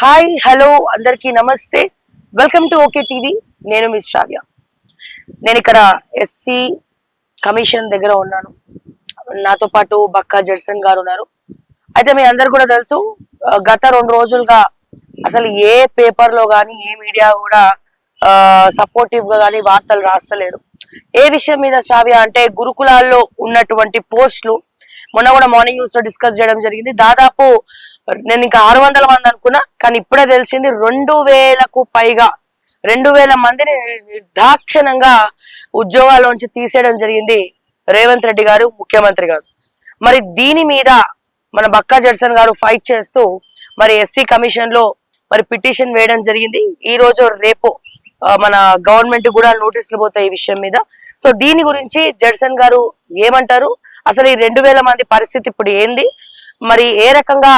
Hi hello అందరికీ నమస్తే. Welcome to okay TV. నేను మిస్ శ్రావ్య. నేను ఇక్కడ ఎస్సీ కమిషన్ దగ్గర ఉన్నాను. నాతో పాటు బక్కా జడ్సన్ గారు ఉన్నారు. అయితే మీ అందరు కూడా తెలుసు, గత 2 రోజులుగా అసలు ఏ పేపర్ లో కానీ ఏ మీడియా కూడా సపోర్టివ్ గా కానీ వార్తలు రాస్తలేరు. ఏ విషయం మీద శ్రావ్య అంటే గురుకులాల్లో ఉన్నటువంటి పోస్టులు మొన్న కూడా మార్నింగ్ న్యూస్ లో డిస్కస్ చేయడం జరిగింది. దాదాపు నేను ఇంకా 600 మంది అనుకున్నా, కానీ ఇప్పుడే తెలిసింది 2000కు పైగా 2000 మందిని నిర్దాక్షిణంగా ఉద్యోగాల్లోంచి తీసేయడం జరిగింది రేవంత్ రెడ్డి గారు, ముఖ్యమంత్రి గారు. మరి దీని మీద మన బక్కా జడ్సన్ గారు ఫైట్ చేస్తూ మరి ఎస్సీ కమిషన్ లో మరి పిటిషన్ వేయడం జరిగింది. ఈ రోజు రేపు మన గవర్నమెంట్ కూడా నోటీసులు పోతాయి ఈ విషయం మీద. సో దీని గురించి జడ్సన్ గారు ఏమంటారు, అసలు ఈ 2000 మంది పరిస్థితి ఇప్పుడు ఏంది, మరి ఏ రకంగా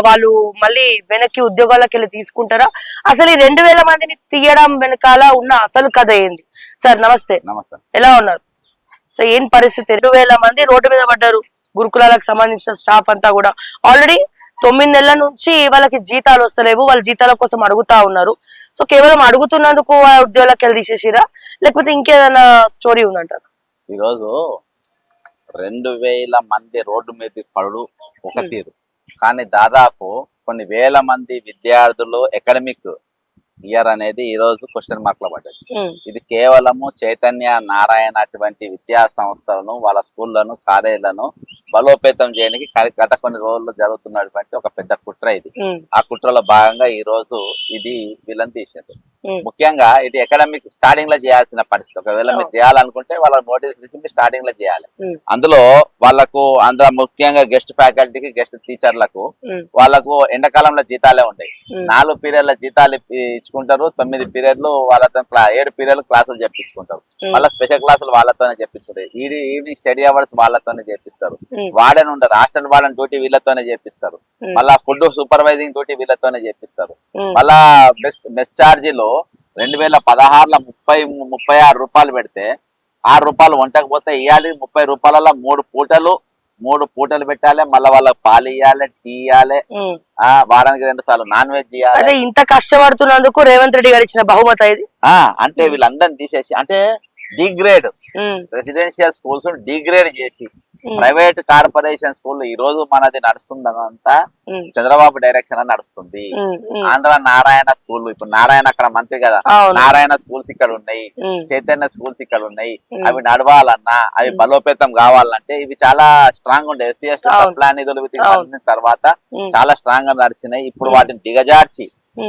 వాళ్ళు మళ్ళీ వెనక్కి ఉద్యోగాలకు వెళ్ళి తీసుకుంటారా, అసలు ఈ 2000 మందిని తీయడం వెనకాల ఉన్న అసలు కథ ఏంది? సార్ నమస్తే. నమస్తే. ఎలా ఉన్నారు? సో ఏం పరిస్థితి? 2000 మంది రోడ్డు మీద పడ్డారు. గురుకులాలకు సంబంధించిన స్టాఫ్ అంతా కూడా ఆల్రెడీ 9 నెలల నుంచి వాళ్ళకి జీతాలు వస్తలేవు, వాళ్ళ జీతాల కోసం అడుగుతా ఉన్నారు. సో కేవలం అడుగుతున్నందుకు ఉద్యోగాలకు వెళ్ళి తీసేసిరా, లేకపోతే ఇంకేదైనా స్టోరీ ఉందంటారు? ఈరోజు 2000 మంది రోడ్డు మీద పడు ఒక తీరు, కానీ దాదాపు కొన్ని వేల మంది విద్యార్థులు అకాడమిక్ ఇయర్ అనేది ఈ రోజు క్వశ్చన్ మార్క్ లో పడ్డది. ఇది కేవలము చైతన్య నారాయణ అటువంటి విద్యా సంస్థలను, వాళ్ళ స్కూళ్లను, కాలేజీలను బలోపేతం చేయడానికి గత కొన్ని రోజుల్లో జరుగుతున్నటువంటి ఒక పెద్ద కుట్ర ఇది. ఆ కుట్రలో భాగంగా ఈ రోజు ఇది వీళ్ళని తీసింది. ముఖ్యంగా ఇది అకాడమిక్ స్టార్టింగ్ లో చేయాల్సిన పరిస్థితి. ఒకవేళ మీరు చేయాలనుకుంటే వాళ్ళ నోటీస్ ఇచ్చి స్టార్టింగ్ లో చేయాలి. అందులో అందులో ముఖ్యంగా గెస్ట్ ఫ్యాకల్టీకి, గెస్ట్ టీచర్లకు వాళ్ళకు ఎండాకాలంలో జీతాలే ఉంటాయి. 4 పీరియడ్ల జీతాలు ఇచ్చుకుంటారు, 9 పీరియడ్లు వాళ్ళతో 7 పీరియడ్లు క్లాసులు చెప్పించుకుంటారు. వాళ్ళ స్పెషల్ క్లాసులు వాళ్ళతోనే చెప్పించుకుంటారు. ఈవినింగ్ స్టడీ అవర్స్ వాళ్ళతోనే చేపిస్తారు. వార్డెన్ ఉండరు, హాస్టల్ వార్డెన్ డ్యూటీ వీళ్ళతోనే చేపిస్తారు. మళ్ళా ఫుడ్ సూపర్వైజింగ్ డ్యూటీ వీళ్ళతోనే చేపిస్తారు. మళ్ళా మెస్ ఛార్జీలో 2016లో 36 రూపాయలు పెడితే 6 రూపాయలు వంటకు పోతే ఇవ్వాలి. 30 రూపాయలలో 3 పూటలు పెట్టాలి. మళ్ళీ వాళ్ళకి పాలు ఇవ్వాలి, టీ ఇవ్వాలి, వారానికి 2 సార్లు నాన్ వెజ్ ఇవ్వాలి. అదే ఇంత కష్టపడుతున్నందుకు రేవంత్ రెడ్డి గారు ఇచ్చిన బహుమతి ఇది. అంటే వీళ్ళందరినీ తీసేసి, అంటే డిగ్రేడ్ రెసిడెన్షియల్ స్కూల్స్ డిగ్రేడ్ చేసి ప్రైవేట్ కార్పొరేషన్ స్కూల్ ఈ రోజు మనది నడుస్తుందంతా చంద్రబాబు డైరెక్షన్ అని నడుస్తుంది. ఆంధ్ర నారాయణ స్కూల్, ఇప్పుడు నారాయణ అక్కడ మంత్రి కదా, నారాయణ స్కూల్స్ ఇక్కడ ఉన్నాయి, చైతన్య స్కూల్స్ ఇక్కడ ఉన్నాయి. అవి నడవాలన్నా, అవి బలోపేతం కావాలంటే ఇవి చాలా స్ట్రాంగ్ ఉండే ఎస్సీ ఎస్టీ సప్లా నిధులు తర్వాత చాలా స్ట్రాంగ్ గా నడిచినాయి. ఇప్పుడు వాటిని దిగజార్చి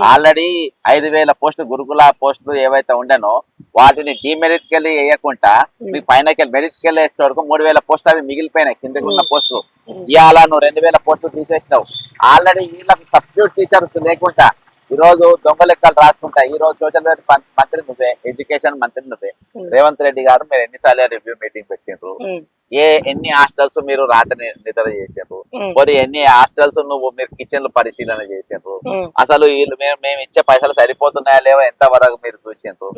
ఆల్రెడీ 5000 పోస్టులు గురుకుల పోస్టులు ఏవైతే ఉండనో వాటిని డిమెరిట్ కెళ్ళి వేయకుండా మీకు పైన మెరిట్ కెళ్ళి వేసే వరకు 3000 పోస్టులు అవి మిగిలిపోయినాయి. కిందకి ఉన్న పోస్టులు ఇవాళ నువ్వు 2000 పోస్టులు తీసేసినావు. ఆల్రెడీ వీళ్ళకి సబ్స్టిట్యూట్ టీచర్స్ లేకుండా ఈ రోజు దొంగ లెక్కలు రాసుకుంటా. ఈ రోజు సోషల్ మంత్రి నువ్వే, ఎడ్యుకేషన్ మంత్రి నువ్వే. రేవంత్ రెడ్డి గారు మీరు ఎన్నిసార్లు రివ్యూ మీటింగ్ పెట్టిండ్రు, ఎన్ని హాస్టల్స్ మీరు రాత్రి నిద్ర చేసారు, మరి ఎన్ని హాస్టల్స్ మీరు కిచెన్లు పరిశీలన చేసారు, అసలు వీళ్ళు మేము ఇచ్చే పైసలు సరిపోతున్నాయా లేవో ఎంత వరకు మీరు చూసిండ్రు.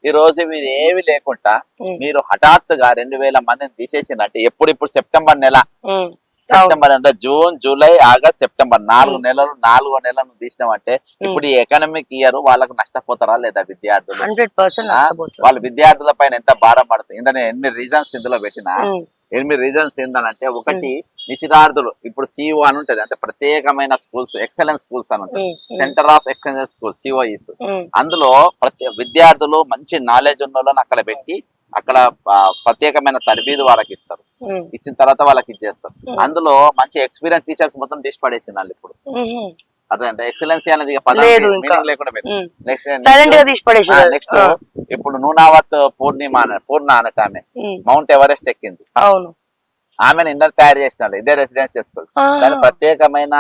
ఈ రోజు మీరు ఏమి లేకుండా మీరు హఠాత్తుగా 2000 మందిని తీసేసిందంటే ఇప్పుడు సెప్టెంబర్ నెల, సెప్టెంబర్ అంటే జూన్, జూలై, ఆగస్ట్, సెప్టెంబర్ 4 నెలలు, 4వ నెలను తీసినామంటే ఇప్పుడు ఈ ఎకనామిక్ ఇయర్ వాళ్ళకు నష్టపోతారా లేదా విద్యార్థులు? 100% వాళ్ళ విద్యార్థుల పైన ఎంత భారం పడుతుంది. ఇందులో 8 రీజన్స్ ఇందులో పెట్టిన 8 రీజన్స్ ఏంటంటే, ఒకటి నిషితార్థులు. ఇప్పుడు సిఓ అని ఉంటది, అంటే ప్రత్యేకమైన స్కూల్స్, ఎక్సలెన్స్ స్కూల్స్ అని ఉంటుంది, centre of excellence schools COEs. అందులో విద్యార్థులు మంచి నాలెడ్జ్ ఉన్న వాళ్ళని అక్కడ పెట్టి అక్కడ ప్రత్యేకమైన తరబీదు వాళ్ళకి ఇస్తారు. ఇచ్చిన తర్వాత వాళ్ళకి ఇచ్చేస్తారు. అందులో మంచి ఎక్స్పీరియన్స్ టీచర్స్ మొత్తం తీసి పడేసింది వాళ్ళు ఇప్పుడు. అదే అంటే ఎక్సలెన్సీ అనేది మీనింగ్ లేకుండా నెక్స్ట్ ఇప్పుడు నూనావత్ పూర్ణ అనట ఆమె మౌంట్ ఎవరెస్ట్ ఎక్కింది. ఆమెను ఇంటర్ తయారు చేసినాడు, ఇదే రెసిడెన్షియల్ స్కూల్. దాని ప్రత్యేకమైన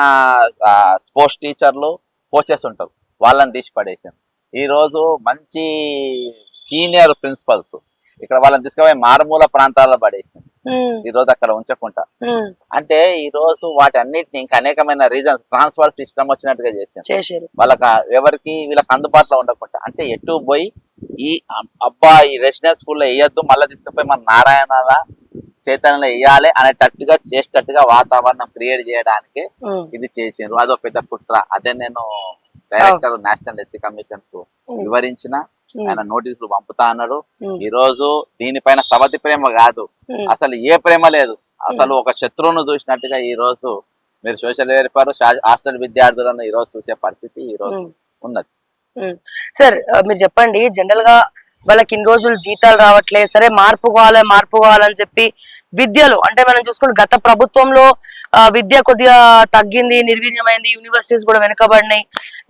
స్పోర్ట్స్ టీచర్లు, కోచెస్ ఉంటారు, వాళ్ళని తీసి పడేసాను. ఈ రోజు మంచి సీనియర్ ప్రిన్సిపల్స్ ఇక్కడ వాళ్ళని తీసుకుపోయి మారుమూల ప్రాంతాల్లో పడేసింది. ఈ రోజు అక్కడ ఉంచకుండా, అంటే ఈ రోజు వాటి అన్నిటిని ఇంకా అనేకమైన రీజన్స్, ట్రాన్స్ఫర్ సిస్టమ్ వచ్చినట్టుగా చేశారు. వాళ్ళకి ఎవరికి వీళ్ళకి అందుబాటులో ఉండకుండా, అంటే ఎటు పోయి ఈ ఈ రెసిడెన్స్ స్కూల్లో వేయద్దు, మళ్ళీ తీసుకుపోయి మన నారాయణల చైతన్యంలో వేయాలి అనేటట్టుగా చేసేటట్టుగా వాతావరణం క్రియేట్ చేయడానికి ఇది చేసిండ్రు. అదో పెద్ద కుట్ర. అదే నేను డైరెక్టర్ నేషనల్ ఎస్సీ కమిషన్ కు వివరించిన ఆయన నోటీసులు పంపుతా అన్నాడు. ఈ రోజు దీనిపైన సవతి ప్రేమ కాదు, అసలు ఏ ప్రేమ లేదు, అసలు ఒక శత్రువును చూసినట్టుగా ఈ రోజు మీరు సోషల్ వెల్ఫేర్ హాస్టల్ విద్యార్థులను ఈ రోజు చూసే పరిస్థితి ఈ రోజు ఉన్నది. సార్ మీరు చెప్పండి, జనరల్ గా వాళ్ళకి ఇన్ని రోజులు జీతాలు రావట్లేదు, సరే మార్పు కావాలని చెప్పి విద్యలో అంటే మనం చూసుకుంటే గత ప్రభుత్వంలో విద్య కొద్దిగా తగ్గింది, నిర్వీర్యమైంది, యూనివర్సిటీస్ కూడా వెనుకబడినాయి,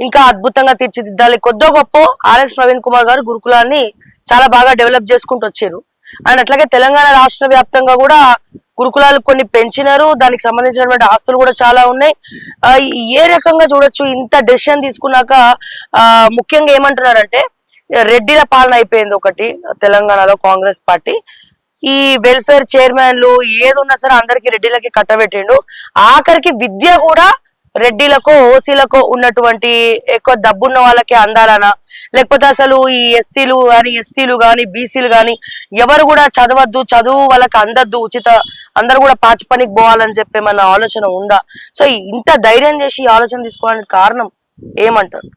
ఇంకా అద్భుతంగా తీర్చిదిద్దాలి. కొద్దో గొప్ప ఆర్ఎస్ ప్రవీణ్ కుమార్ గారు గురుకులాన్ని చాలా బాగా డెవలప్ చేసుకుంటూ వచ్చారు. అండ్ అట్లాగే తెలంగాణ రాష్ట్ర వ్యాప్తంగా కూడా గురుకులాలు కొన్ని పెంచినారు, దానికి సంబంధించినటువంటి ఆస్తులు కూడా చాలా ఉన్నాయి. ఏ రకంగా చూడొచ్చు ఇంత డెసిషన్ తీసుకున్నాక? ముఖ్యంగా ఏమంటున్నారంటే రెడ్డిల పాలన అయిపోయింది ఒకటి తెలంగాణలో కాంగ్రెస్ పార్టీ, ఈ వెల్ఫేర్ చైర్మన్లు ఏది ఉన్నా సరే అందరికి రెడ్డిలకి కట్టబెట్టిండు, ఆఖరికి విద్య కూడా రెడ్డిలకు ఓసీలకు ఉన్నటువంటి ఎక్కువ డబ్బున్న వాళ్ళకి అందాలనా, లేకపోతే అసలు ఈ ఎస్సీలు కానీ ఎస్టీలు కానీ బీసీలు కానీ ఎవరు కూడా చదవద్దు, చదువు వాళ్ళకి అందద్దు, ఉచిత అందరు కూడా పాచి పనికి పోవాలని చెప్పి మన ఆలోచన ఉందా? సో ఇంత ధైర్యం చేసి ఈ ఆలోచన తీసుకోవడానికి కారణం ఏమంటారు?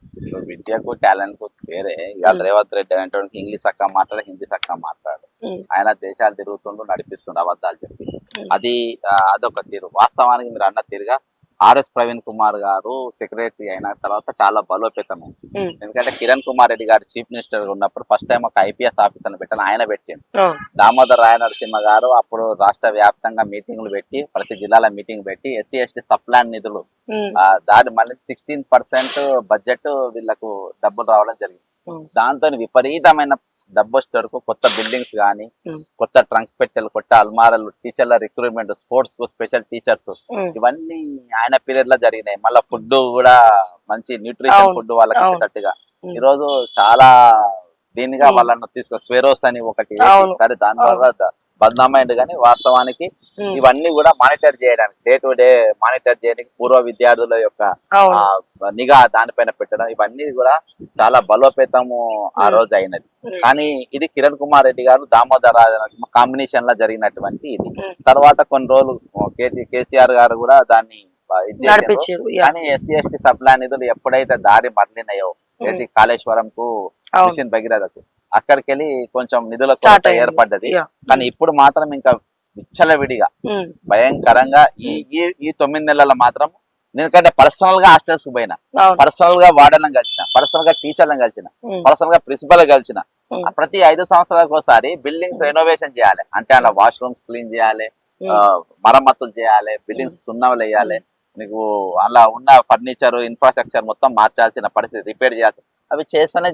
విద్యకు టాలెంట్ కు వేరే. ఇవాళ రేవంత్ రెడ్డి అనేటువంటి ఇంగ్లీష్ అక్క మాట్లాడు, హిందీ అక్క మాట్లాడు, ఆయన దేశాలు తిరుగుతుండు, నడిపిస్తుండు అబద్ధాలు చెప్పి. అదొక తీరు. వాస్తవానికి మీరు అన్న తీరుగా ఆర్ఎస్ ప్రవీణ్ కుమార్ గారు సెక్రటరీ అయిన తర్వాత చాలా బలోపేతం. ఎందుకంటే కిరణ్ కుమార్ రెడ్డి గారు చీఫ్ మినిస్టర్ గా ఉన్నప్పుడు ఫస్ట్ టైం ఒక ఐపీఎస్ ఆఫీసర్ పెట్టాను, ఆయన పెట్టిండు. దామోదర్ రాయ నరసింహ గారు అప్పుడు రాష్ట్ర వ్యాప్తంగా మీటింగ్లు పెట్టి, ప్రతి జిల్లాల మీటింగ్ పెట్టి ఎస్సీ ఎస్టీ సప్లాన్ నిధులు దాని మళ్ళీ 16% బడ్జెట్ వీళ్ళకు డబ్బులు రావడం జరిగింది. దాంతో విపరీతమైన డబ్బు వరకు కొత్త బిల్డింగ్స్ గానీ, కొత్త ట్రంక్ పెట్టెలు, కొత్త అల్మారాలు, టీచర్ల రిక్రూట్మెంట్, స్పోర్ట్స్ కు స్పెషల్ టీచర్స్, ఇవన్నీ ఆయన పీరియడ్ లో జరిగినాయి. మళ్ళీ ఫుడ్ కూడా మంచి న్యూట్రిషన్ ఫుడ్ వాళ్ళకి ఇచ్చేటట్టుగా ఈ రోజు చాలా దీనిగా వాళ్ళను స్వెరోస్ అని ఒకటి సరే దాని ద్వారా బద్నామైంది. కానీ వాస్తవానికి ఇవన్నీ కూడా మానిటర్ చేయడానికి, డే టు డే మానిటర్ చేయడానికి, పూర్వ విద్యార్థుల యొక్క నిఘా దానిపైన పెట్టడం, ఇవన్నీ కూడా చాలా బలోపేతము ఆ రోజు అయినది. కానీ ఇది కిరణ్ కుమార్ రెడ్డి గారు దామోదర కాంబినేషన్ లో జరిగినటువంటి ఇది. తర్వాత కొన్ని రోజులు కేసీఆర్ గారు కూడా దాన్ని కానీ ఎస్సీ ఎస్టీ సప్లా నిధులు ఎప్పుడైతే దారి మరలినాయో కాళేశ్వరం కు, మిషన్ భగీరథకు, అక్కడికి వెళ్ళి కొంచెం నిధుల కొరత ఏర్పడ్డది. కానీ ఇప్పుడు మాత్రం ఇంకా విచ్చలవిడిగా భయంకరంగా ఈ 9 నెలల మాత్రం, ఎందుకంటే పర్సనల్ గా హాస్టల్స్ కు పోయినా, పర్సనల్ గా వార్డెన్ కలిసిన, పర్సనల్ గా టీచర్లను కలిసిన, పర్సనల్ గా ప్రిన్సిపల్ కలిసిన, ప్రతి 5 సంవత్సరాలకు ఒకసారి బిల్డింగ్స్ రెనోవేషన్ చేయాలి. అంటే అలా వాష్రూమ్స్ క్లీన్ చేయాలి, మరమ్మతులు చేయాలి, బిల్డింగ్స్ సున్నాలు వేయాలి, మీకు అలా ఉన్న ఫర్నిచర్ ఇన్ఫ్రాస్ట్రక్చర్ మొత్తం మార్చాల్సిన పరిస్థితి, రిపేర్ చేయాల్సి, అవి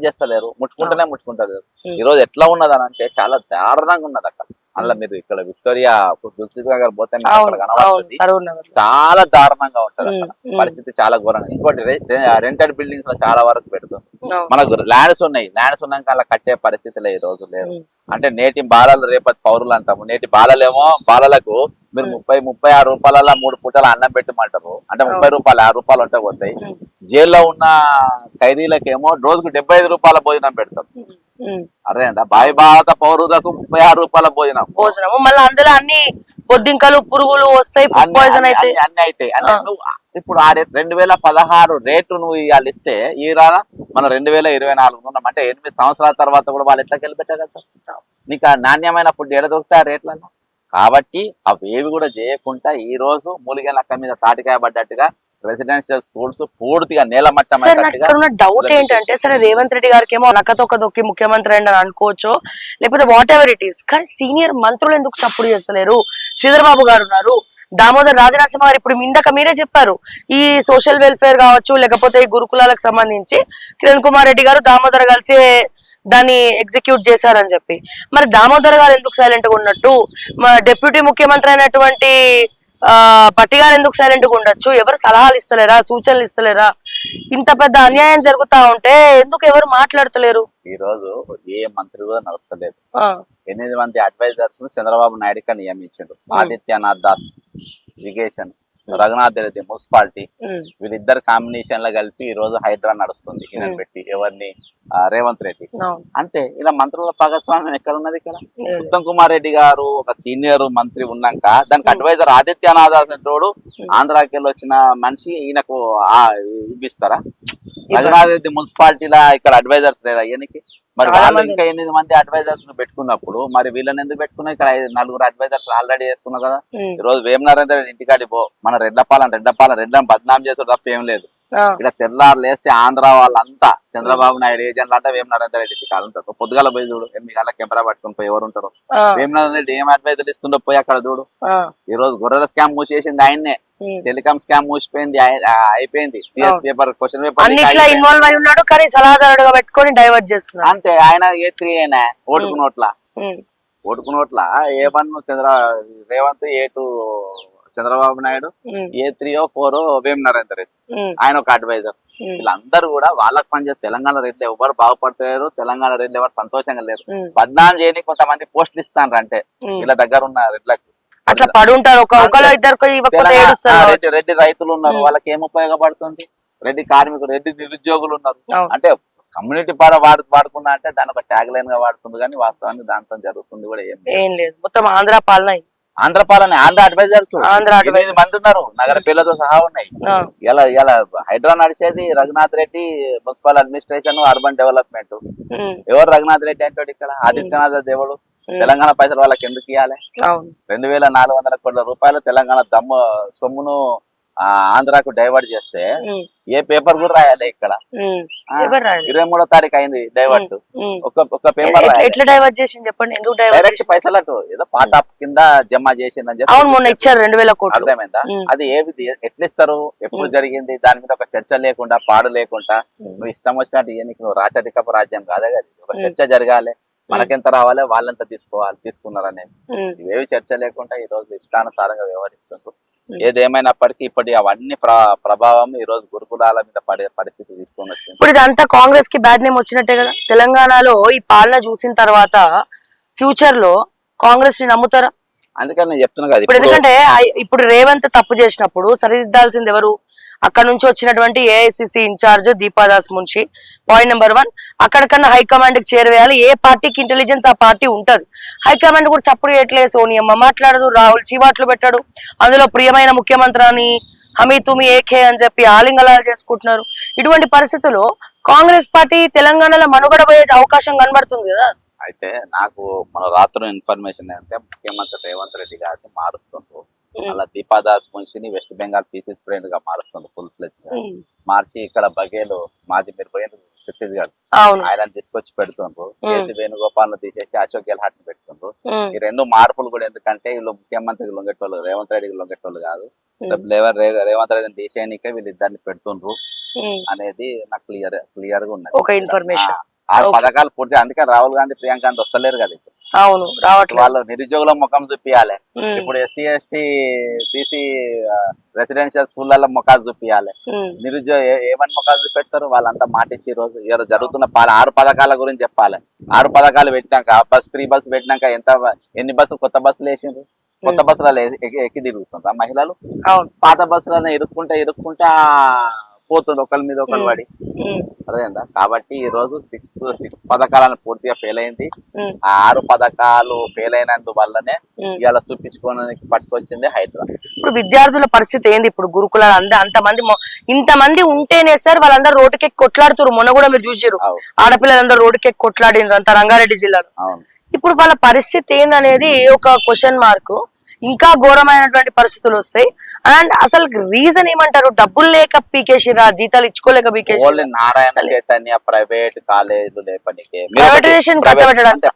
చేస్తలేరు, ముట్టుకుంటారు. ఈ రోజు ఎట్లా ఉన్నది అని అంటే చాలా దారుణంగా ఉన్నది అక్కడ. అందులో మీరు ఇక్కడ విక్టోరియా దుల్సిత్ నగర్ పోతే చాలా దారుణంగా ఉంటది అక్కడ పరిస్థితి, చాలా ఘోరంగా. ఇంకోటి రెంటెడ్ బిల్డింగ్స్ లో చాలా వరకు పెడుతుంది. మనకు ల్యాండ్స్ ఉన్నాక అలా కట్టే పరిస్థితిలో ఈ రోజు లేవు. అంటే నేటి బాలలు రేపటి పౌరులు అంటాము, నేటి బాలలేమో బాలలకు మీరు 36 రూపాయల 3 పూటల అన్నం పెట్టమంటారు. అంటే 30 రూపాయలు 6 రూపాయలు ఉంటే పోతాయి. జైల్లో ఉన్న ఖైదీలకేమో రోజుకు 75 రూపాయల భోజనం పెడతారు. అదే అంట భావి భారత పౌరులకు 36 రూపాయల భోజనం. మళ్ళీ అందులో అన్ని బొద్దింకలు, పురుగులు వస్తాయి, అన్ని అవుతాయి. ఇప్పుడు ఆ 2016 రేటు నువ్వు ఇవాళ ఇస్తే ఈ రానా మనం 2024 ఉన్నాం. అంటే 8 సంవత్సరాల తర్వాత కూడా వాళ్ళు ఎట్లా వెళ్ళిపెట్టగలుగుతారు? నీకు ఆ నాణ్యమైన ఫుడ్ ఎడ దొరుకుతాయి ఆ రేట్లలో. కాబట్టి అవేవి కూడా చేయకుండా ఈ రోజు మూలిగల అక్క మీద తాటికాయ పడ్డట్టుగా రెసిడెన్షియల్ స్కూల్స్ పూర్తిగా నేలమట్టం. డౌట్ ఏంటంటే, సరే రేవంత్ రెడ్డి గారికి ఏమో నక్కతొక్క దొక్కి ముఖ్యమంత్రి అని అనుకోవచ్చు, లేకపోతే వాట్ ఎవర్ ఇట్ ఈస్, కానీ సీనియర్ మంత్రులు ఎందుకు చప్పుడు చేస్తలేరు? శ్రీధర్ బాబు గారు ఉన్నారు, దామోదర్ రాజనరసింహ గారు, ఇప్పుడు ఇందాక మీరే చెప్పారు ఈ సోషల్ వెల్ఫేర్ కావచ్చు, లేకపోతే ఈ గురుకులాలకు సంబంధించి కిరణ్ కుమార్ రెడ్డి గారు దామోదర్ కలిసి దాన్ని ఎగ్జిక్యూట్ చేశారని చెప్పి. మరి దామోదర్ గారు ఎందుకు సైలెంట్ గా ఉన్నట్టు? డిప్యూటీ ముఖ్యమంత్రి అయినటువంటి పట్టి గారు ఎందుకు సైలెంట్ గా ఉండొచ్చు? ఎవరు సలహాలు ఇస్తలేరా, సూచనలు ఇస్తలేరా? ఇంత పెద్ద అన్యాయం జరుగుతా ఉంటే ఎందుకు ఎవరు మాట్లాడతలేరు? ఈ రోజు ఏ మంత్రి కూడా నడుస్తలేదు. 8 మంది అడ్వైజర్స్ చంద్రబాబు నాయుడు నియమించాడు. ఆదిత్యనాథ్ దాస్ ఇరిగేషన్, రఘునాథ్ రెడ్డి మున్సిపాలిటీ, వీళ్ళిద్దరు కాంబినేషన్ లో కలిపి ఈ రోజు హైడ్రా నడుస్తుంది. ఈయన పెట్టి ఎవరిని? రేవంత్ రెడ్డి. అంతే. ఇలా మంత్రుల భాగస్వామ్యం ఎక్కడ ఉన్నది? ఇక్కడ ఉత్తమ్ కుమార్ రెడ్డి గారు ఒక సీనియర్ మంత్రి ఉన్నాక దానికి అడ్వైజర్ ఆదిత్యనాథ్ తోడు ఆంధ్రాకి వెళ్ళి వచ్చిన మనిషి ఈయనకు ఇప్పిస్తారా? రఘునాథ్ రెడ్డి మున్సిపాలిటీలో ఇక్కడ అడ్వైజర్స్ లేరు అయ్యానికి. మరి చాలా వాళ్ళు మంది. ఇంకా 8 మంది అడ్వైజర్స్ పెట్టుకున్నప్పుడు మరి వీళ్ళని ఎందుకు పెట్టుకున్నా? ఇక్కడ 4 అడ్వైజర్స్ ఆల్రెడీ వేసుకున్నాం కదా. ఈ రోజు వేమనారాయణ రెడ్డి ఇంటికాడి పో, మన రెడ్డం బద్నాం చేసాడు తప్ప ఏం లేదు. ఇలా తెల్లారు లేస్తే ఆంధ్ర వాళ్ళంతా చంద్రబాబు నాయుడు ఏజెంట్లు అంతా వేమనారాయణ రెడ్డి ఇంటికాడ ఉంటారు. పొద్దుగాల పోయి చూడు 8 గంటల కెమెరా పట్టుకుని పోయి ఎవరు ఉంటారు? వేమనారాయణ రెడ్డి ఏం అడ్వైజర్లు ఇస్తుండో పోయి అక్కడ చూడు. ఈ రోజు గొర్రెల స్కామ్ మూసేసింది ఆయన్నే, టెలికాం స్కామ్ మూసిపోయింది, అయిపోయింది. పేపర్ క్వశ్చన్ పేపర్ ఇన్వాల్వ్ అయి ఉన్నాడు కానీ సలహాదారుడుగా పెట్టుకొని డైవర్ట్ చేస్తున్నాడు అంతే. ఆయన A3 అయినా ఓటుకునోట్ల A1 Revanth, A2 Chandrababu Naidu, A3 4 Vemanarayana Reddy, ఆయన ఒక అడ్వైజర్. వీళ్ళందరూ కూడా వాళ్ళకి పనిచేస్తారు. తెలంగాణ రెడ్లు ఎవరు బాగుపడతారు, తెలంగాణ రెడ్లు ఎవరు సంతోషంగా లేరు. బద్నాం చేయని కొంతమంది పోస్టులు ఇస్తాను అంటే వీళ్ళ దగ్గర ఉన్న రెడ్లకు అట్లా పడుంటారు. రెడ్డి రైతులు ఉన్నారు, వాళ్ళకి ఏం ఉపయోగపడుతుంది? రెడ్డి కార్మికులు, రెడ్డి నిరుద్యోగులు ఉన్నారు. అంటే కమ్యూనిటీ వాడుకున్నా అంటే దాని ఒక ట్యాగ్ లైన్ గా వాడుతుంది, కానీ వాస్తవానికి దాంతో జరుగుతుంది కూడా ఏం లేదు. మొత్తం ఆంధ్ర పాలన ఆంధ్ర అడ్వైజర్స్ 8 మంది ఉన్నారు, నగర పేర్లతో సహా ఉన్నాయి. ఇలా హైడ్రా నడిచేది Raghunath Reddy municipal administration, urban development. ఎవరు రఘునాథ్ రెడ్డి అంటే ఇక్కడ? ఆదిత్యనాథ్ దేవుడు. తెలంగాణ పైసలు వాళ్ళకి ఎందుకు ఇవ్వాలి? 2400 కోట్ల రూపాయలు తెలంగాణ సొమ్మును ఆంధ్రాకు డైవర్ట్ చేస్తే ఏ పేపర్ కూడా రాయాలి ఇక్కడ. 23వ తారీఖు అయింది డైవర్ట్. ఒక పేపర్ ఎట్లా డైవర్ట్ చేసింది చెప్పండి? ఎందుకు డైరెక్ట్ పైసలు అటు ఏదో పార్ట్ ఆఫ్ కింద జమ చేసిందని చెప్పి మొన్న ఇచ్చారు 2000 కోట్లు. అర్థమైందా? అది ఎట్లా ఇస్తారు, ఎప్పుడు జరిగింది, దాని మీద ఒక చర్చ లేకుండా, పాడు లేకుండా నువ్వు ఇష్టం వచ్చినట్టు నువ్వు రాచరికపు రాజ్యం కాదే కదా. ఒక చర్చ జరగాలి, మనకెంత రావాలి, వాళ్ళెంత తీసుకున్నారనేది. ఇవేవి చర్చ లేకుండా ఈ రోజు ఇష్టానుసారంగా వ్యవహరిస్తున్నారు. ఏదేమైనప్పటికీ ఇప్పటి అవన్నీ ప్రభావం ఈ రోజు గురుకులాల మీద పడే పరిస్థితి తీసుకొని వచ్చింది. ఇప్పుడు ఇదంతా కాంగ్రెస్ కి బ్యాడ్ నేమ్ వచ్చినట్టే కదా. తెలంగాణలో ఈ పాలన చూసిన తర్వాత ఫ్యూచర్ లో కాంగ్రెస్ ని నమ్ముతారా? అందుకని నేను చెప్తున్నా కదా. ఇప్పుడు ఎందుకంటే ఇప్పుడు రేవంత్ తప్పు చేసినప్పుడు సరిదిద్దాల్సింది ఎవరు? అక్కడ నుంచి వచ్చినటువంటి AICC incharge Deepa Das Munshi. Point number 1, అక్కడికన్నా high command కి చేరవేయాలి. ఏ పార్టీకి ఇంటెలిజెన్స్ ఆ పార్టీ ఉంటది. హైకమాండ్ కూడా చప్పుడు చేయట్లేదు, సోనియమ్మ మాట్లాడదు, రాహుల్ చీవాట్లు పెట్టాడు. అందులో ప్రియమైన ముఖ్యమంత్రి అని హమీ తుమి ఏకే అని చెప్పి ఆలింగలాలు చేసుకుంటున్నారు. ఇటువంటి పరిస్థితుల్లో కాంగ్రెస్ పార్టీ తెలంగాణలో మనుగడ పోయే అవకాశం కనబడుతుంది కదా. అయితే నాకు మన రాత్రి ఇన్ఫర్మేషన్ అంటే ముఖ్యమంత్రి రేవంత్ రెడ్డి గారిని మారుస్తుండ్రు. అలా Deepa Das మున్షిని west Bengal PCC president గా మారుస్తుంది ఫుల్ ఫ్లెజ్ గా. మార్చి ఇక్కడ బఘేలు మాజీ మీరు పోయిన ఛత్తీస్గఢ్ ఆయన తీసుకొచ్చి పెడుతుండ్రు. కేసీ వేణుగోపాల్ ను తీసేసి అశోక్ గెహ్లాట్ ని పెడుతుండ్రు. ఈ 2 మార్పులు కూడా ఎందుకంటే వీళ్ళు ముఖ్యమంత్రికి లొంగేటోళ్ళు, రేవంత్ రెడ్డికి లొంగేటోళ్ళు కాదు. రేవంత్ రెడ్డిని తీసేయనికే వీళ్ళిద్దరిని పెడుతుండ్రు అనేది నాకు క్లియర్ గా ఉన్నది. ఒక ఇన్ఫర్మేషన్ 6 పథకాలు పూర్తి. అందుకే రాహుల్ గాంధీ, ప్రియాంక గాంధీ వస్తలేరు కదా ఇప్పుడు. అవును, రావట్లేదు. వాళ్ళు నిరుద్యోగుల ముఖం చూపియాలి. ఇప్పుడు SC ST BC రెసిడెన్షియల్ స్కూళ్ళలో ముఖాలు చూపియాలి. నిరుద్యోగ ఏమని ముఖాలు చూపెడతారు? వాళ్ళంతా మాటిచ్చి ఈ రోజు జరుగుతున్న 6 పథకాల గురించి చెప్పాలి. 6 పథకాలు పెట్టినాక ఫ్రీ బస్సు పెట్టినాక ఎన్ని బస్సులు కొత్త బస్సులు వేసిండ్రు? కొత్త బస్సులలో ఎక్కి తిరుగుతుంటారు మహిళలు. పాత బస్సులను ఇరుక్కుంటా పోతుంది ఒకరి మీద ఒకరు పడి. అదేందా? కాబట్టి ఈ రోజు 6 పథకాలను పూర్తిగా ఫెయిల్ అయింది. ఆ 6 పథకాలు ఫెయిల్ అయినందువల్లనే ఇవాళ చూపించుకోవడానికి పట్టుకొచ్చింది హైదరాబాద్. ఇప్పుడు విద్యార్థుల పరిస్థితి ఏంది? ఇప్పుడు గురుకులాలు ఇంతమంది ఉంటేనే సార్ వాళ్ళందరూ రోడ్డుకెక్కి కొట్లాడుతారు. మొన్న కూడా మీరు చూసారు, ఆడపిల్లలందరూ రోడ్డుకెక్కి కొట్లాడినారు అంత రంగారెడ్డి జిల్లాలో. ఇప్పుడు వాళ్ళ పరిస్థితి ఏందనేది ఒక క్వశ్చన్ మార్క్. ఇంకా ఘోరమైనటువంటి పరిస్థితులు వస్తాయి. అండ్ అసలు రీజన్ ఏమంటారు? డబ్బులు లేక పీకేసిరా, జీతాలు ఇచ్చుకోలేక పీకేసి నారాయణ చైతన్య ప్రైవేట్ కాలేజీలు లేపనికే,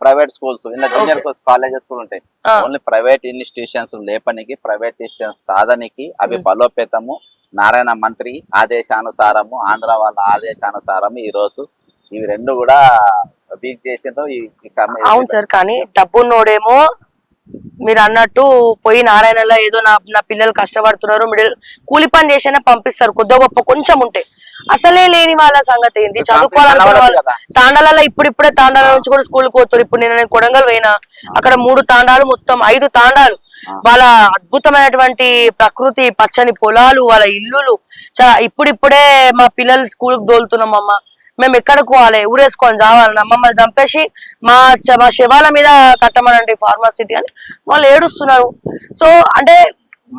ప్రైవేట్ స్కూల్స్, జూనియర్ కాలేజెస్ కూడా ఉంటాయి. ఓన్లీ ప్రైవేట్ ఇన్స్టిట్యూషన్స్ లేపనికి, ప్రైవేట్ ఇన్స్టిట్యూషన్స్ సాధనకి అవి బలోపేతము నారాయణ మంత్రి ఆదేశానుసారము, ఆంధ్ర వాళ్ళ ఆదేశానుసారము ఈ రోజు ఇవి 2 కూడా వీక్ చేసిండ్రు. అవును సార్, కానీ డబ్బున్నోడేమో మీరు అన్నట్టు పోయి నారాయణలో ఏదో నా పిల్లలు కష్టపడుతున్నారు, కూలి పని చేసినా పంపిస్తారు, కొద్ది గొప్ప కొంచెం ఉంటే. అసలే లేని వాళ్ళ సంగతి ఏంది? చదువుకోవాలనుకున్న వాళ్ళు తాండాలలో ఇప్పుడిప్పుడే తాండాల నుంచి కూడా స్కూల్కి పోతారు. ఇప్పుడు నేను కొడంగల్ పోయినా, అక్కడ 3 తాండాలు, మొత్తం 5 తాండాలు. వాళ్ళ అద్భుతమైనటువంటి ప్రకృతి, పచ్చని పొలాలు, వాళ్ళ ఇల్లులు. ఇప్పుడిప్పుడే మా పిల్లలు స్కూల్కి దోలుతున్నాం అమ్మ, మేము ఎక్కడికి పోవాలి, ఊరేసుకొని చావాలన్నా, మమ్మల్ని చంపేసి మా శవాల మీద కట్టమనండి ఫార్మాసిటీ అని వాళ్ళు ఏడుస్తున్నారు. సో అంటే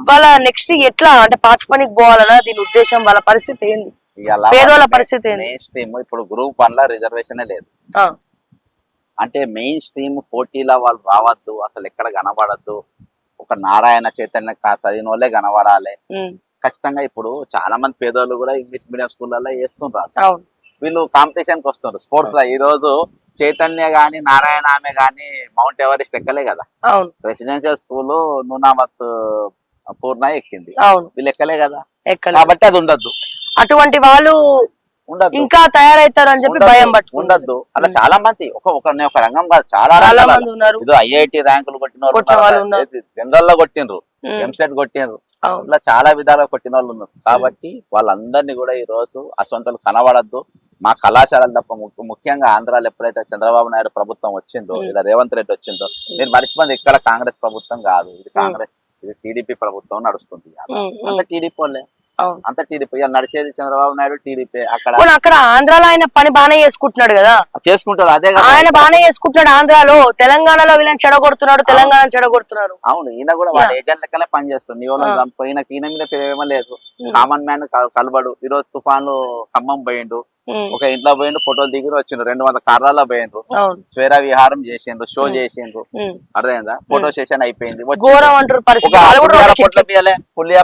వాళ్ళ నెక్స్ట్ ఎట్లా అంటే పాచి పనికి పోవాలన్నా దీని ఉద్దేశం, వాళ్ళ పరిస్థితి ఏంది? పేదోళ్ళ పరిస్థితి ఏంది? మెయిన్ స్ట్రీమ్ ఇప్పుడు గ్రూప్ 1 లో రిజర్వేషన్ లేదు. ఆ, అంటే మెయిన్ స్ట్రీమ్ పోటీలో వాళ్ళు రావద్దు, అసలు ఎక్కడ కనబడద్దు. ఒక నారాయణ చైతన్య చదివిన వాళ్ళే కనబడాలి. ఉమ్, ఖచ్చితంగా ఇప్పుడు చాలా మంది పేదోళ్ళు కూడా ఇంగ్లీష్ మీడియం స్కూళ్ళల్లో వేస్తుంటారు. అవును. వీళ్ళు కాంపిటీషన్ కి వస్తున్నారు స్పోర్ట్స్ లో. ఈ రోజు చైతన్య గాని నారాయణ ఆమె గాని మౌంట్ ఎవరెస్ట్ ఎక్కలే కదా. అవును. రెసిడెన్షియల్ స్కూల్ నూనామత్ పూర్ణ ఎక్కింది, అవును. వీళ్ళు ఎక్కలే కదా. ఎక్కడ కాబట్టి అది ఉండద్దు, అటువంటి వాళ్ళు ఉండద్దు, ఇంకా తయారవుతారు అని చెప్పి భయం ఉండద్దు. అలా చాలా మంది ఒక రంగం కాదు, చాలా చాలా రంగాలలో. మంది ఉన్నారు. ఏదో ఐఐటి ర్యాంకులు కొట్టిన కొట్టిన వాళ్ళు ఉన్నారు. జనరల్ లో కొట్టినరు, ఉమ్, ఎంసెట్ కొట్టినరు, అవును. ఇట్లా చాలా విధాలుగా కొట్టిన వాళ్ళు ఉన్నారు. కాబట్టి వాళ్ళందరినీ కూడా ఈ రోజు అసొంతలు కనబడద్దు. మా కళాశాలలు తప్ప ముఖ్యంగా ఆంధ్రాలో ఎప్పుడైతే చంద్రబాబు నాయుడు ప్రభుత్వం వచ్చిందో, ఇలా రేవంత్ రెడ్డి వచ్చిందో, మీరు మర్చిపోయింది ఇక్కడ కాంగ్రెస్ ప్రభుత్వం కాదు, ఇది కాంగ్రెస్, ఇది టీడీపీ ప్రభుత్వం నడుస్తుంది. అంత టీడీపీ వాళ్ళే, అవును. అంత టీడీపీ. నడిచేది చంద్రబాబు నాయుడు టీడీపీ. అక్కడ పోనీ అక్కడ ఆంధ్రాలో ఆయన పని బానే చేసుకుంటున్నాడు కదా, చేసుకుంటాడు, అదే కదా. ఆయన బానే చేసుకుంటున్నాడు ఆంధ్రాలో. తెలంగాణలో వీళ్ళని చెడగొడుతున్నాడు, తెలంగాణ చెడగొడుతున్నారు. అవును, ఈయన కూడా వాళ్ళ ఏజెంట్ లెక్కనే పనిచేస్తుంది. నీ వాళ్ళని చంపు, ఈయన మీద పేరేమో లేదు. కామన్ మ్యాన్ కలబడు. ఈ రోజు తుఫాన్లు ఖమ్మం పోయిండు, ఒక ఇంట్లో పోయిండు, ఫోటోలు దిగి వచ్చిండ్రు, 200 కార్లలో పోయిండ్రు, స్వేర విహారం చేసిండ్రు, షో చేసిండ్రు, అర్థమైందా, ఫోటో సెషన్ అయిపోయింది. ఘోరం అంటారు పరిస్థితి.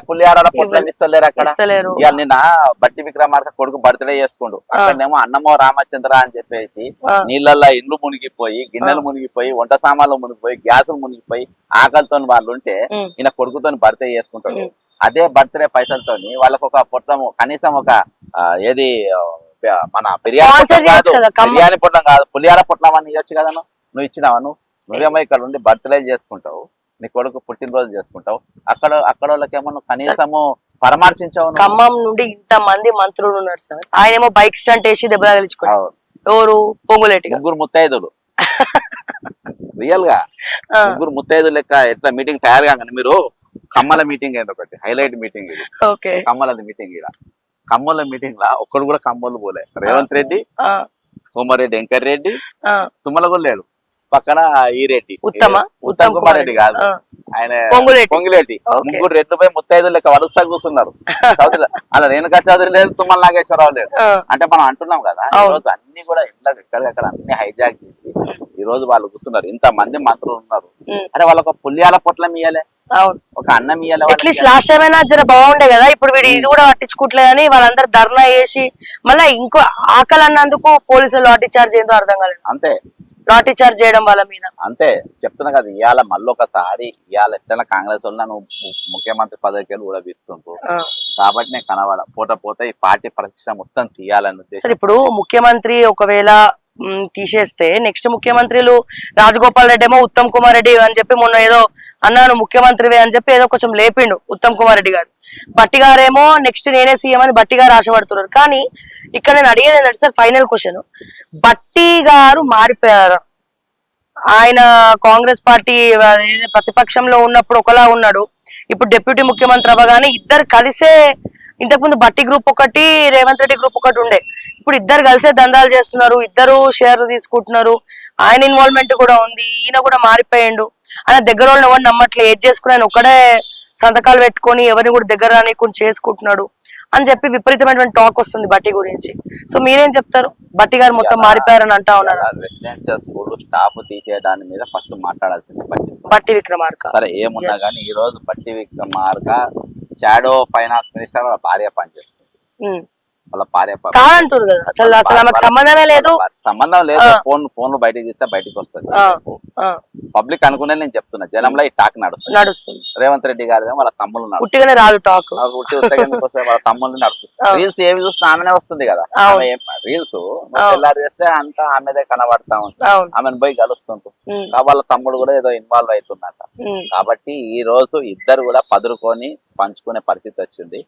పులిహారాల పొట్ల ఇస్తలేరు అక్కడ. ఇస్తలేరు. ఇవాళ నిన్న బట్టి విక్రమార్క కొడుకు బర్త్డే చేసుకుండు, అక్కడనేమో అన్నమో రామచంద్ర అని చెప్పేసి నీళ్ళల్లో ఇండ్లు మునిగిపోయి, గిన్నెలు మునిగిపోయి, వంట సామాన్లు మునిగిపోయి, గ్యాసులు మునిగిపోయి, ఆకలితో వాళ్ళు ఉంటే ఈయన కొడుకుతో బర్త్డే చేసుకుంటాడు. అదే బర్త్డే పైసలతోని వాళ్ళకు ఒక పొట్టము, కనీసం ఒక ఏది మన బిర్యానీ పొట్లం కాదు, పులిహార పొట్లం అని ఇవ్వచ్చు కదా. నువ్వు ఇచ్చినావా? నువ్వేమో ఇక్కడ ఉండి బర్త్డే చేసుకుంటావు, నీ కొడుకు పుట్టినరోజు చేసుకుంటావు, అక్కడ వాళ్ళకేమో నువ్వు కనీసము పరామర్శించావు. ఖమ్మం నుండి ఇంత మంది మంత్రులు ఉన్నారు సార్, ఆయనేమో బైక్ స్టంట్ వేసి దెబ్బ తగిలించుకున్నాడు. ఎవరు? పొంగులేటి ముగ్గురు ముత్తైదులు రియల్ గా ముగ్గురు ముత్తైదులు లెక్క ఎట్లా మీటింగ్ తయారు కాగానే మీరు కమ్మల మీటింగ్ అయింది ఒకటి, హైలైట్ మీటింగ్ ఇది. కమ్మలది మీటింగ్, ఇక్కడ కమ్మల మీటింగ్ లా ఒక్కడు కూడా కమ్మలు పోలే. రేవంత్ రెడ్డి, కోమారెడ్డి వెంకర్ రెడ్డి, తుమ్మలగొల్లు లేడు, పక్కన ఈ రెడ్డి ఉత్తమ్ కుమార్ రెడ్డి కాదు, ఆయన పొంగిలేటి. ముగ్గురు రెడ్లు పోయి ముత్తైదులు లెక్క వరుస కూర్చున్నారు. చౌదరి అలా రేణుకా చౌదరి లేదు, తుమ్మల నాగేశ్వరరావు లేదు. అంటే మనం అంటున్నాం కదా, ఈ రోజు అన్ని కూడా ఎక్కడికక్కడ అన్ని హైజాక్ చేసి ఈ రోజు వాళ్ళు కూర్చున్నారు. ఇంత మంది మంత్రులు ఉన్నారు, అరే వాళ్ళకి పుల్యాల పొట్లం ఇయ్యలే, ఒక అన్నం ఇయ్యాలి. అట్లీస్ట్ లాస్ట్ టైం అయినా జర బాగుండే కదా, ఇప్పుడు వీడు ఇది కూడా పట్టించుకోవట్లేదని వాళ్ళందరూ ధర్నా చేసి మళ్ళీ ఇంకో ఆకలి అన్నందుకు పోలీసులు లాఠీ చార్జ్ ఏందో అర్థం కాలేదు. అంతే, లాఠీ చార్జ్ చేయడం వాళ్ళ మీద. అంతే చెప్తున్నా కదా. ఇవాళ మళ్ళీ ఒకసారి ఇవాళ ఎట్లా కాంగ్రెస్ వాళ్ళు నన్ను ముఖ్యమంత్రి పదవికి కూడా బిత్తుండ్రు. కాబట్టి నేను కనబడ పోతే ఈ పార్టీ ప్రతిష్ట మొత్తం తీయాలని ఉద్దేశం. ఇప్పుడు ముఖ్యమంత్రి ఒకవేళ తీసేస్తే నెక్స్ట్ ముఖ్యమంత్రులు రాజగోపాల్ రెడ్డి ఏమో ఉత్తమ్ కుమార్ రెడ్డి అని చెప్పి మొన్న ఏదో అన్నాను ముఖ్యమంత్రివే అని చెప్పి ఏదో కొంచెం లేపిండు ఉత్తమ్ కుమార్ రెడ్డి గారు. బట్టి గారేమో నెక్స్ట్ నేనే సీఎం అని బట్టి గారు ఆశపడుతున్నారు. కానీ ఇక్కడ నేను అడిగేది ఏంటంటే సార్, ఫైనల్ క్వశ్చన్, బట్టి గారు మారిపోయారు. ఆయన కాంగ్రెస్ పార్టీ ప్రతిపక్షంలో ఉన్నప్పుడు ఒకలా ఉన్నాడు, ఇప్పుడు డిప్యూటీ ముఖ్యమంత్రి అవ్వగానే ఇద్దరు కలిసే, ఇంతకుముందు బట్టి గ్రూప్ ఒకటి, రేవంత్ రెడ్డి గ్రూప్ ఒకటి ఉండే, ఇప్పుడు ఇద్దరు కలిసే దందాలు చేస్తున్నారు, ఇద్దరు షేర్లు తీసుకుంటున్నారు, ఆయన ఇన్వాల్వ్మెంట్ కూడా ఉంది, ఈయన కూడా మారిపోయిండు, ఆయన దగ్గర వాళ్ళని ఎవరు నమ్మట్లే, ఏది చేసుకుని ఆయన ఒక్కడే సంతకాలు పెట్టుకొని ఎవరిని కూడా దగ్గర రానికుండా చేసుకుంటున్నాడు అని చెప్పి విపరీతమైనటువంటి టాక్ వస్తుంది బట్టి గురించి. సో మీరేం చెప్తారు? బట్టి గారు మొత్తం మారిపోయారని అంటా ఉన్నారు. రెసిడెన్షియల్ స్కూల్ స్టాఫ్ తీసేయడాని మీద ఫస్ట్ మాట్లాడాల్సింది బట్టి విక్రమార్క. సరే ఏమున్నా కానీ ఈ రోజు బట్టి విక్రమార్క షాడో ఫైనాన్స్ మినిస్టర్ వాళ్ళ భార్య పనిచేస్తుంది, వాళ్ళ భార్య కాదంటారు కదా, అసలు ఆమెకు సంబంధమే లేదు. సంబంధం లేదు. ఫోన్ బయటకు తీస్తే బయటకు వస్తుంది. పబ్లిక్ అనుకునే నేను చెప్తున్నా, జనంలో ఈ టాక్ నడుస్తుంది. రేవంత్ రెడ్డి గారి వాళ్ళ తమ్ముళ్ళు ఉట్టిగానే రాదు టాక్, వాళ్ళ తమ్ముళ్ళు నడుస్తుంది. రీల్స్ ఏవి చూసినా ఆమెనే వస్తుంది కదా, రీల్స్ తెల్లారు చేస్తే అంతా ఆమెదే కనబడతా ఉంటుంది, ఆమెను పోయి కలుస్తుంటారు. వాళ్ళ తమ్ముడు కూడా ఏదో ఇన్వాల్వ్ అవుతున్నట్ట. కాబట్టి ఈ రోజు ఇద్దరు కూడా పదురుకొని పంచుకునే పరిస్థితి వచ్చింది.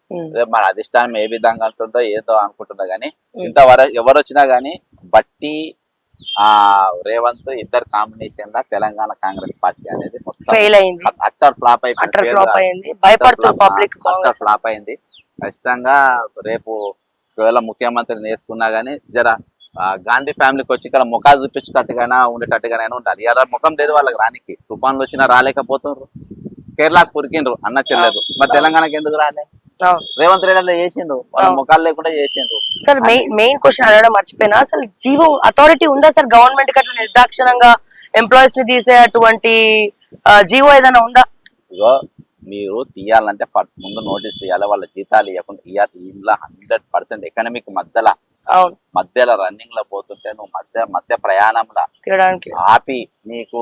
మన అధిష్టానం ఏ విధంగా అంటుందో ఏదో అనుకుంటుందో గానీ, ఇంతవరకు ఎవరు వచ్చినా గానీ బట్టి రేవంత్ ఇద్దరు కాంబినేషన్ లా తెలంగాణ కాంగ్రెస్ పార్టీ అనేది ఫెయిల్ అయింది, అట్టర్ ఫ్లాప్ అయిపోయింది, ఫ్లాప్ అయింది. ఖచ్చితంగా రేపు ఒకవేళ ముఖ్యమంత్రిని వేసుకున్నా గానీ జర గాంధీ ఫ్యామిలీకి వచ్చి ఇక్కడ ముఖాలు చూపించేటట్టుగానే ఉండేటట్టుగానే ఉండాలి. ఇలా ముఖం లేదు వాళ్ళకి రానికి, తుఫాన్లు వచ్చినా రాలేకపోతున్నారు. కేరళకు పురికిండ్రు అన్న చెల్లెరు, మరి తెలంగాణకి ఎందుకు రాలే? అవును. రేవంత్ రెడ్డి అట్లా చేసిండు, వాళ్ళ ముఖాలు లేకుండా చేసిండు. సార్ మెయిన్ క్వశ్చన్ అడగడం మర్చిపోయినా, అసలు జీవో అథారిటీ ఉందా సార్ గవర్నమెంట్ కి అట్లా నిర్దాక్షిణంగా ఎంప్లాయీస్ ని తీసేటువంటి జీవో ఏదైనా ఉందా? ఇగో మీరు తీయాలంటే ముందు నోటీస్ తీయాలి, వాళ్ళ జీతాలు ఇవ్వకుండా ఇవ్వాలి. ఇంట్లో 100% ఎకనామిక్ మధ్యలో రన్నింగ్ లో పోతుంటే నువ్వు మధ్య ప్రయాణంలో ఆపి నీకు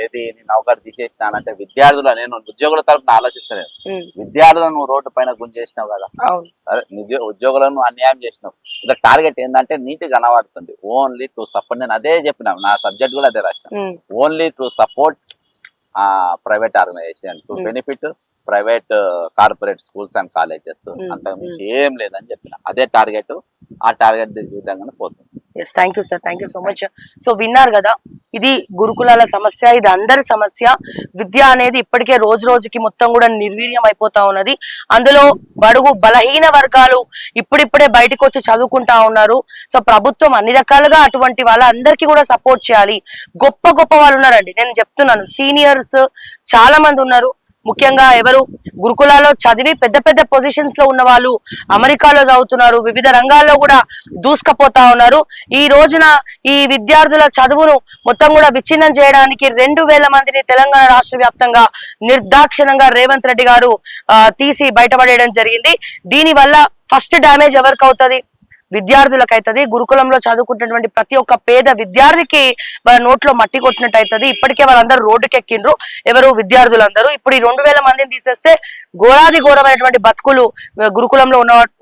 ఏది నౌకరు తీసేసినానంటే విద్యార్థులు, నేను ఉద్యోగుల తరపున ఆలోచిస్తలేదు, విద్యార్థులను నువ్వు రోడ్డు పైన గుంజేసినావు కదా, సరే ఉద్యోగులను నువ్వు అన్యాయం చేసినావు. ఇలా టార్గెట్ ఏంటంటే నీతి కనబడుతుంది, ఓన్లీ టు సపోర్ట్. నేను అదే చెప్పినా, నా సబ్జెక్ట్ కూడా అదే రాసిన, only to support private organization, to benefit private corporate schools and colleges, అంతకు మించి ఏం లేదని చెప్పిన. అదే టార్గెట్, ఆ టార్గెట్ విధంగానే పోతుంది. Yes, thank you sir, thank you so much. So విన్నారు కదా, ఇది గురుకులాల సమస్య, ఇది అందరి సమస్య. విద్య అనేది ఇప్పటికే రోజు రోజుకి మొత్తం కూడా నిర్వీర్యం అయిపోతా ఉన్నది. అందులో బడుగు బలహీన వర్గాలు ఇప్పుడిప్పుడే బయటకు వచ్చి చదువుకుంటా ఉన్నారు. సో ప్రభుత్వం అన్ని రకాలుగా అటువంటి వాళ్ళందరికీ కూడా సపోర్ట్ చేయాలి. గొప్ప గొప్ప వాళ్ళు ఉన్నారండి, నేను చెప్తున్నాను, సీనియర్స్ చాలా మంది ఉన్నారు. ముఖ్యంగా ఎవరు గురుకులాల్లో చదివి పెద్ద పెద్ద పొజిషన్స్ లో ఉన్న వాళ్ళు అమెరికాలో చదువుతున్నారు, వివిధ రంగాల్లో కూడా దూసుకపోతా ఉన్నారు. ఈ రోజున ఈ విద్యార్థుల చదువును మొత్తం కూడా విచ్ఛిన్నం చేయడానికి 2000 మందిని తెలంగాణ రాష్ట్ర వ్యాప్తంగా నిర్దాక్షిణంగా రేవంత్ రెడ్డి గారు తీసి బయటపడేయడం జరిగింది. దీని వల్ల ఫస్ట్ డ్యామేజ్ ఎవరికి అవుతుంది? విద్యార్థులకు అవుతుంది. గురుకులంలో చదువుకుంటున్నటువంటి ప్రతి ఒక్క పేద విద్యార్థికి వాళ్ళ నోట్లో మట్టి కొట్టినట్టు అవుతుంది. ఇప్పటికే వాళ్ళందరూ రోడ్డుకి ఎక్కిండ్రు, ఎవరు విద్యార్థులందరూ. ఇప్పుడు ఈ 2000 మందిని తీసేస్తే ఘోరమైనటువంటి బతుకులు గురుకులంలో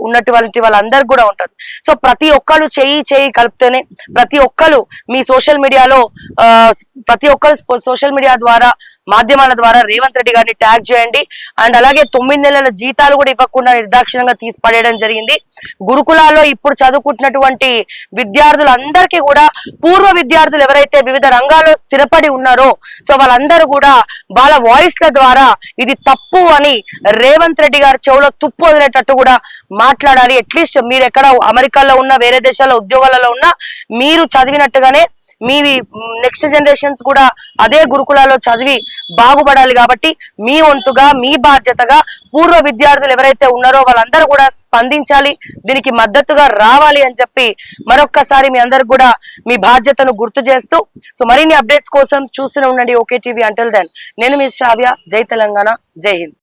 ఉన్నటువంటి వాళ్ళందరికీ కూడా ఉంటుంది. సో ప్రతి ఒక్కరు చేయి కలిపితేనే, ప్రతి ఒక్కరు మీ సోషల్ మీడియాలో సోషల్ మీడియా ద్వారా, మాధ్యమాల ద్వారా రేవంత్ రెడ్డి గారిని ట్యాగ్ చేయండి. అండ్ అలాగే 9 నెలల జీతాలు కూడా ఇవ్వకుండా నిర్దాక్షిణంగా తీసి పడేయడం జరిగింది. గురుకులాల్లో ఇప్పుడు చదువుకుంటున్నటువంటి విద్యార్థులందరికీ కూడా పూర్వ విద్యార్థులు ఎవరైతే వివిధ రంగాల్లో స్థిరపడి ఉన్నారో, సో వాళ్ళందరూ కూడా వాళ్ళ వాయిస్ల ద్వారా ఇది తప్పు అని రేవంత్ రెడ్డి గారి చెవులో తుప్పు వదిలేటట్టు కూడా మాట్లాడాలి. అట్లీస్ట్ మీరు ఎక్కడ అమెరికాలో ఉన్నా, వేరే దేశాల్లో ఉద్యోగాలలో ఉన్నా, మీరు చదివినట్టుగానే మీ నెక్స్ట్ జనరేషన్స్ కూడా అదే గురుకులాల్లో చదివి బాగుపడాలి. కాబట్టి మీ వంతుగా, మీ బాధ్యతగా పూర్వ విద్యార్థులు ఎవరైతే ఉన్నారో వాళ్ళందరూ కూడా స్పందించాలి, దీనికి మద్దతుగా రావాలి అని చెప్పి మరొక్కసారి మీ అందరికి కూడా మీ బాధ్యతను గుర్తు చేస్తూ, సో మరిన్ని అప్డేట్స్ కోసం చూస్తూనే ఉండండి ఓకే టీవీ. అంటిల్ దెన్, నేను మీ శ్రావ్య. జై తెలంగాణ, జై హింద్.